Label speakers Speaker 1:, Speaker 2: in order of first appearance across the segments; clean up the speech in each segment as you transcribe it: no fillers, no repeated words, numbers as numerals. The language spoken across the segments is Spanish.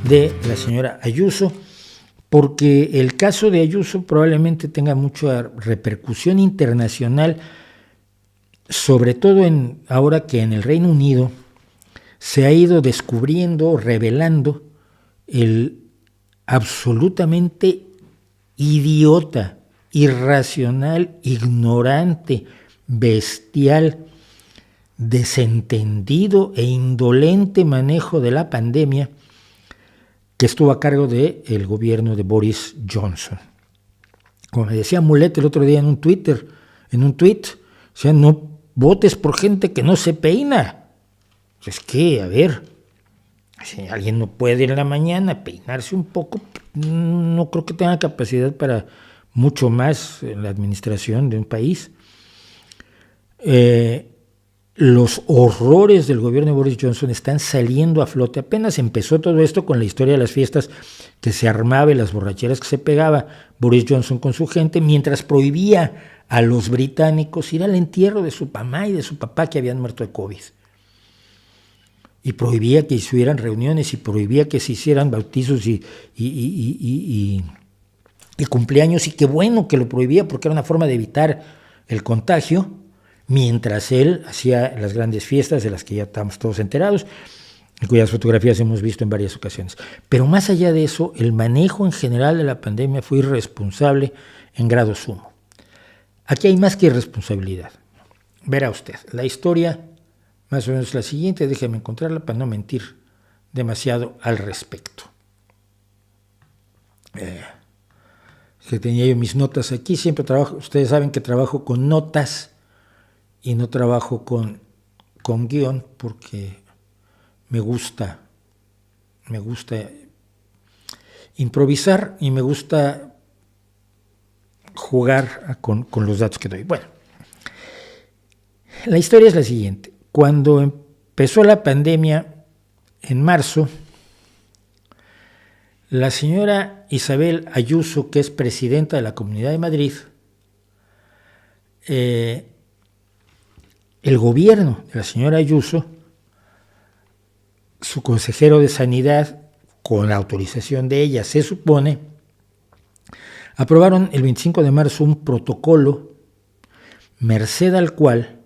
Speaker 1: de la señora Ayuso, porque el caso de Ayuso probablemente tenga mucha repercusión internacional, sobre todo ahora que en el Reino Unido se ha ido descubriendo, revelando el absolutamente idiota, irracional, ignorante, bestial, desentendido e indolente manejo de la pandemia que estuvo a cargo del gobierno de Boris Johnson. Como me decía Mulet el otro día en un tweet, o sea, no votes por gente que no se peina. Es que, a ver, si alguien no puede en la mañana peinarse un poco, no creo que tenga capacidad para mucho más en la administración de un país. Los horrores del gobierno de Boris Johnson están saliendo a flote. Apenas empezó todo esto con la historia de las fiestas que se armaba y las borracheras que se pegaba Boris Johnson con su gente, mientras prohibía a los británicos ir al entierro de su mamá y de su papá que habían muerto de COVID. Y prohibía que se hicieran reuniones y prohibía que se hicieran bautizos y cumpleaños. Y qué bueno que lo prohibía porque era una forma de evitar el contagio, mientras él hacía las grandes fiestas de las que ya estamos todos enterados, y cuyas fotografías hemos visto en varias ocasiones. Pero más allá de eso, el manejo en general de la pandemia fue irresponsable en grado sumo. Aquí hay más que irresponsabilidad. Verá usted, la historia más o menos es la siguiente, déjeme encontrarla para no mentir demasiado al respecto. Que tenía yo mis notas aquí, siempre trabajo, ustedes saben que trabajo con notas y no trabajo con guión porque me gusta improvisar y me gusta jugar con los datos que doy. Bueno, la historia es la siguiente. Cuando empezó la pandemia en marzo, la señora Isabel Ayuso, que es presidenta de la Comunidad de Madrid, el gobierno de la señora Ayuso, su consejero de Sanidad, con la autorización de ella, se supone, aprobaron el 25 de marzo un protocolo, merced al cual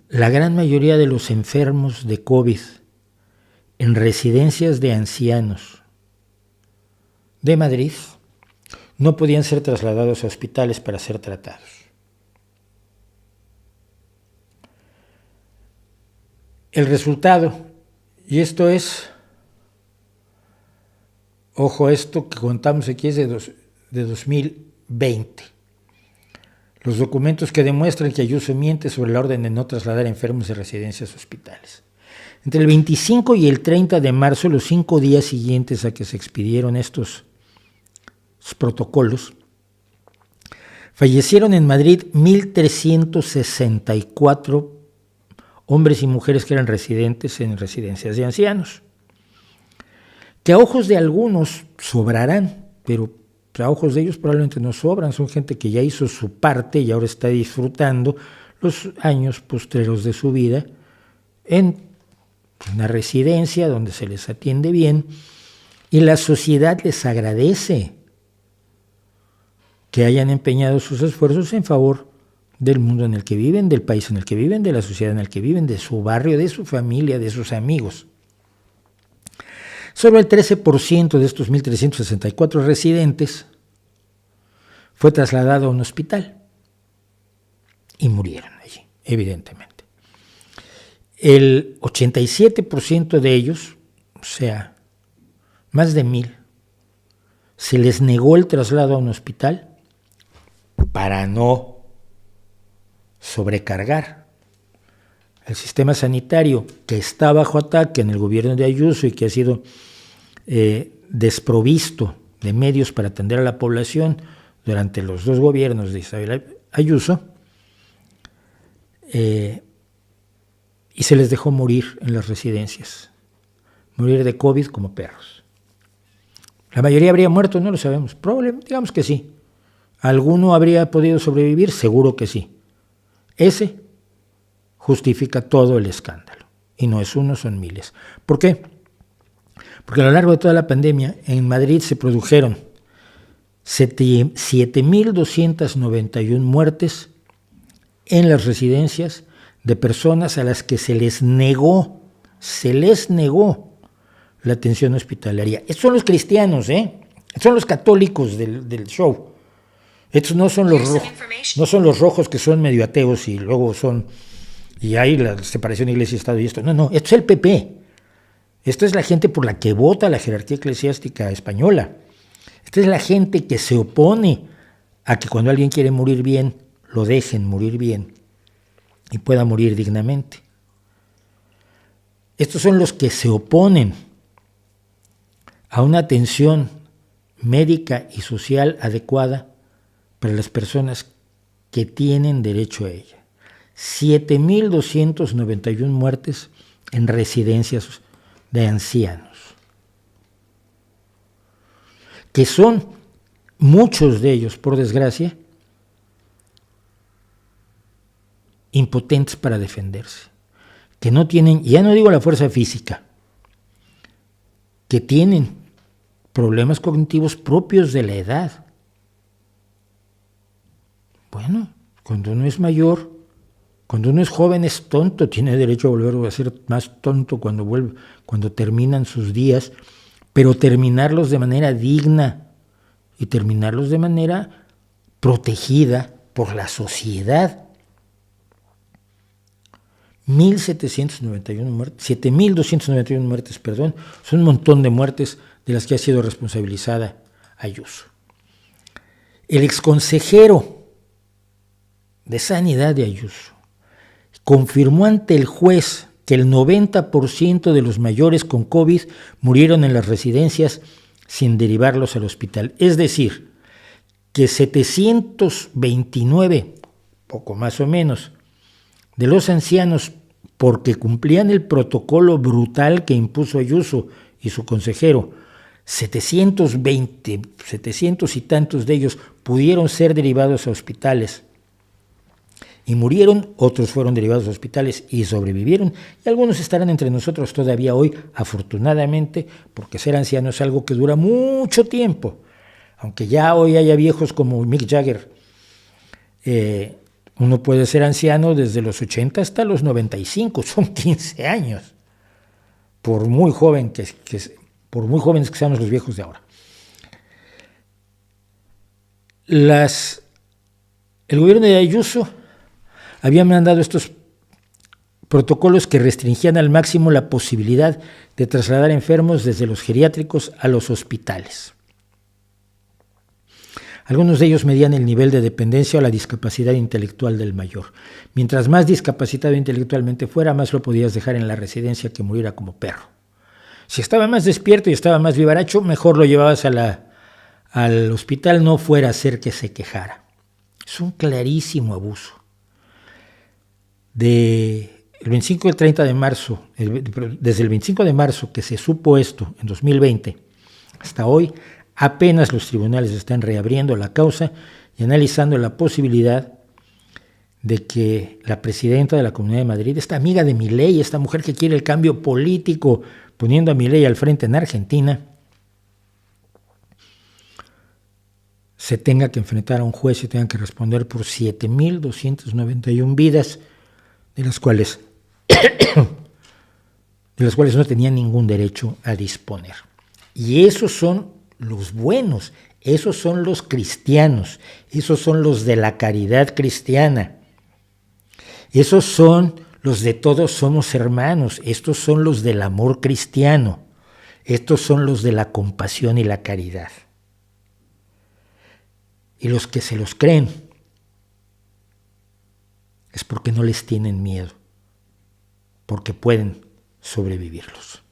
Speaker 1: la gran mayoría de los enfermos de COVID en residencias de ancianos de Madrid no podían ser trasladados a hospitales para ser tratados. El resultado, y esto es, ojo, esto que contamos aquí es de 2020. Los documentos que demuestran que Ayuso miente sobre la orden de no trasladar enfermos de residencias a hospitales. Entre el 25 y el 30 de marzo, los 5 días siguientes a que se expidieron estos protocolos, fallecieron en Madrid 1.364 hombres y mujeres que eran residentes en residencias de ancianos, que a ojos de algunos sobrarán, pero a ojos de ellos probablemente no sobran, son gente que ya hizo su parte y ahora está disfrutando los años postreros de su vida en una residencia donde se les atiende bien y la sociedad les agradece que hayan empeñado sus esfuerzos en favor del mundo en el que viven, del país en el que viven, de la sociedad en el que viven, de su barrio, de su familia, de sus amigos. Solo el 13% de estos 1.364 residentes fue trasladado a un hospital y murieron allí, evidentemente. El 87% de ellos, o sea, más de 1.000, se les negó el traslado a un hospital para no sobrecargar el sistema sanitario que está bajo ataque en el gobierno de Ayuso y que ha sido desprovisto de medios para atender a la población durante los dos gobiernos de Isabel Ayuso, y se les dejó morir en las residencias, morir de COVID como perros. La mayoría habría muerto, no lo sabemos, probablemente, digamos que sí. ¿Alguno habría podido sobrevivir? Seguro que sí. Ese justifica todo el escándalo. Y no es uno, son miles. ¿Por qué? Porque a lo largo de toda la pandemia, en Madrid se produjeron 7.291 muertes en las residencias de personas a las que se les negó la atención hospitalaria. Estos son los cristianos, son los católicos del show. Estos no son los rojos que son medio ateos y luego y hay la separación Iglesia y Estado y esto. No, esto es el PP. Esto es la gente por la que vota la jerarquía eclesiástica española. Esta es la gente que se opone a que cuando alguien quiere morir bien, lo dejen morir bien y pueda morir dignamente. Estos son los que se oponen a una atención médica y social adecuada para las personas que tienen derecho a ella. 7.291 muertes en residencias de ancianos, que son muchos de ellos, por desgracia, impotentes para defenderse, que no tienen, ya no digo la fuerza física, que tienen problemas cognitivos propios de la edad. Bueno, cuando uno es mayor, cuando uno es joven es tonto, tiene derecho a volver a ser más tonto cuando terminan sus días, pero terminarlos de manera digna y terminarlos de manera protegida por la sociedad. 7.291 muertes, son un montón de muertes de las que ha sido responsabilizada Ayuso. El exconsejero de Sanidad de Ayuso confirmó ante el juez que el 90% de los mayores con COVID murieron en las residencias sin derivarlos al hospital. Es decir, que 729, poco más o menos, de los ancianos, porque cumplían el protocolo brutal que impuso Ayuso y su consejero, 700 y tantos de ellos pudieron ser derivados a hospitales y murieron, otros fueron derivados a hospitales y sobrevivieron, y algunos estarán entre nosotros todavía hoy, afortunadamente, porque ser anciano es algo que dura mucho tiempo, aunque ya hoy haya viejos como Mick Jagger. Uno puede ser anciano desde los 80 hasta los 95, son 15 años, por muy jóvenes que seamos los viejos de ahora. El gobierno de Ayuso había mandado estos protocolos que restringían al máximo la posibilidad de trasladar enfermos desde los geriátricos a los hospitales. Algunos de ellos medían el nivel de dependencia o la discapacidad intelectual del mayor. Mientras más discapacitado intelectualmente fuera, más lo podías dejar en la residencia que muriera como perro. Si estaba más despierto y estaba más vivaracho, mejor lo llevabas al hospital, no fuera a hacer que se quejara. Es un clarísimo abuso. Desde el 25 de marzo que se supo esto, en 2020, hasta hoy, apenas los tribunales están reabriendo la causa y analizando la posibilidad de que la presidenta de la Comunidad de Madrid, esta amiga de Milei, esta mujer que quiere el cambio político, poniendo a Milei al frente en Argentina, se tenga que enfrentar a un juez y tenga que responder por 7.291 vidas, de las cuales no tenía ningún derecho a disponer. Y esos son los buenos, esos son los cristianos, esos son los de la caridad cristiana, esos son los de todos somos hermanos, estos son los del amor cristiano, estos son los de la compasión y la caridad. Y los que se los creen es porque no les tienen miedo, porque pueden sobrevivirlos.